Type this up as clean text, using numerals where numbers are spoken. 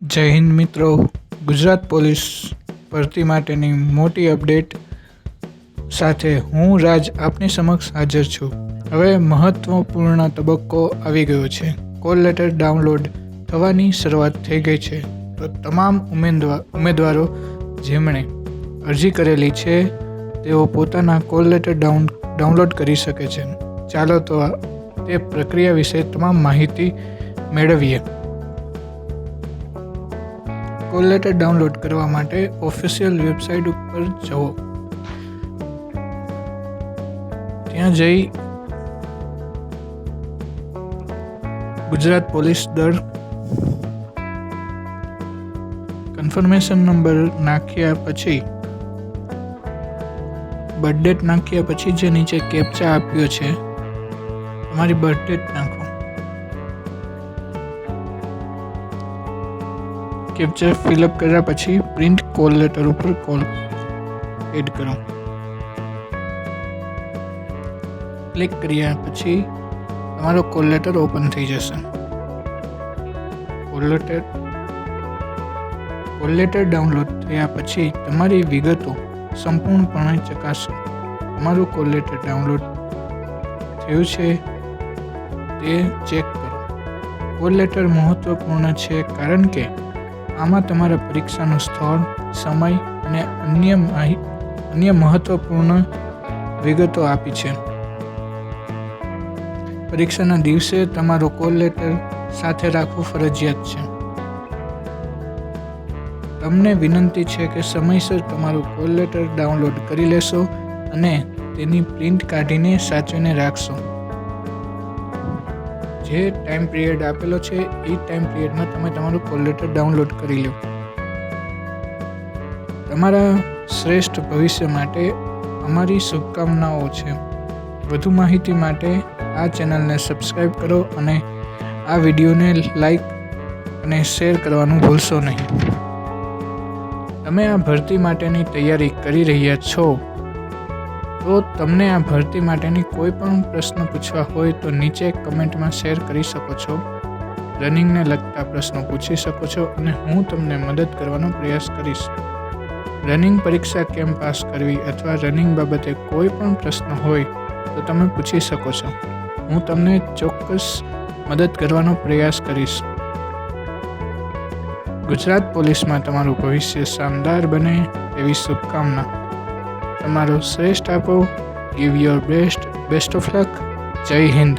જય હિન્દ મિત્રો. ગુજરાત પોલીસ ભરતી માટેની મોટી અપડેટ સાથે હું રાજ આપની સમક્ષ હાજર છું. હવે મહત્વપૂર્ણ તબક્કો આવી ગયો છે. કોલ લેટર ડાઉનલોડ થવાની શરૂઆત થઈ ગઈ છે. તો તમામ ઉમેદવારો જેમણે અરજી કરેલી છે તેઓ પોતાના કોલ લેટર ડાઉનલોડ કરી શકે છે. ચાલો તો તે પ્રક્રિયા વિશે તમામ માહિતી મેળવીએ. કોલ લેટર ડાઉનલોડ કરવા માટે ઓફિશિયલ વેબસાઇટ ઉપર જાઓ. ત્યાં જઈ ગુજરાત પોલીસ દળ કન્ફર્મેશન નંબર નાખ્યા પછી બર્થ ડેટ નાખ્યા પછી જે નીચે કેપ્ચા આપ્યો છે તમારી બર્થ ડેટ નાખો. કેપ્ચર ફિલઅપ કર્યા પછી પ્રિન્ટ કોલ લેટર ઉપર કોલ એડ કરો. ક્લિક કર્યા પછી તમારો કોલ લેટર ઓપન થઈ જશે. કોલ લેટર ડાઉનલોડ થયા પછી તમારી વિગતો સંપૂર્ણપણે ચકાસો. તમારું કોલ લેટર ડાઉનલોડ થયું છે તે ચેક કરો. કોલ લેટર મહત્વપૂર્ણ છે કારણ કે આમાં તમારા પરીક્ષાનું સ્થળ, સમય અને અન્ય મહત્વપૂર્ણ વિગતો આપી છે. પરીક્ષાના દિવસે તમારો કોલ લેટર સાથે રાખવું ફરજિયાત છે. તમને વિનંતી છે કે સમયસર તમારું કોલ લેટર ડાઉનલોડ કરી લેશો અને તેની પ્રિન્ટ કાઢીને સાચવીને રાખશો. જે ટાઈમ પીરિયડ આપેલો છે એ ટાઈમ પીરિયડમાં તમે તમારું કોલ લેટર ડાઉનલોડ કરી લો. તમારા શ્રેષ્ઠ ભવિષ્ય માટે અમારી શુભકામનાઓ છે. વધુ માહિતી માટે આ ચેનલને સબસ્ક્રાઈબ કરો અને આ વિડીયોને લાઈક અને શેર કરવાનું ભૂલશો નહીં. તમે આ ભરતી માટેની તૈયારી કરી રહ્યા છો તો તમને આ ભરતી માટેની કોઈ પણ પ્રશ્ન પૂછવા હોય તો નીચે કમેન્ટમાં શેર કરી શકો છો. રનિંગને લગતા પ્રશ્નો પૂછી શકો છો અને હું તમને મદદ કરવાનો પ્રયાસ કરીશ. રનિંગ પરીક્ષા કેમ પાસ કરવી અથવા રનિંગ બાબતે કોઈ પણ પ્રશ્ન હોય તો તમે પૂછી શકો છો. હું તમને ચોક્કસ મદદ કરવાનો પ્રયાસ કરીશ. ગુજરાત પોલીસમાં તમારું ભવિષ્ય શાનદાર બને એવી શુભકામના. તમારો શ્રેષ્ઠ આપો. Give your best of luck. જય હિન્દ.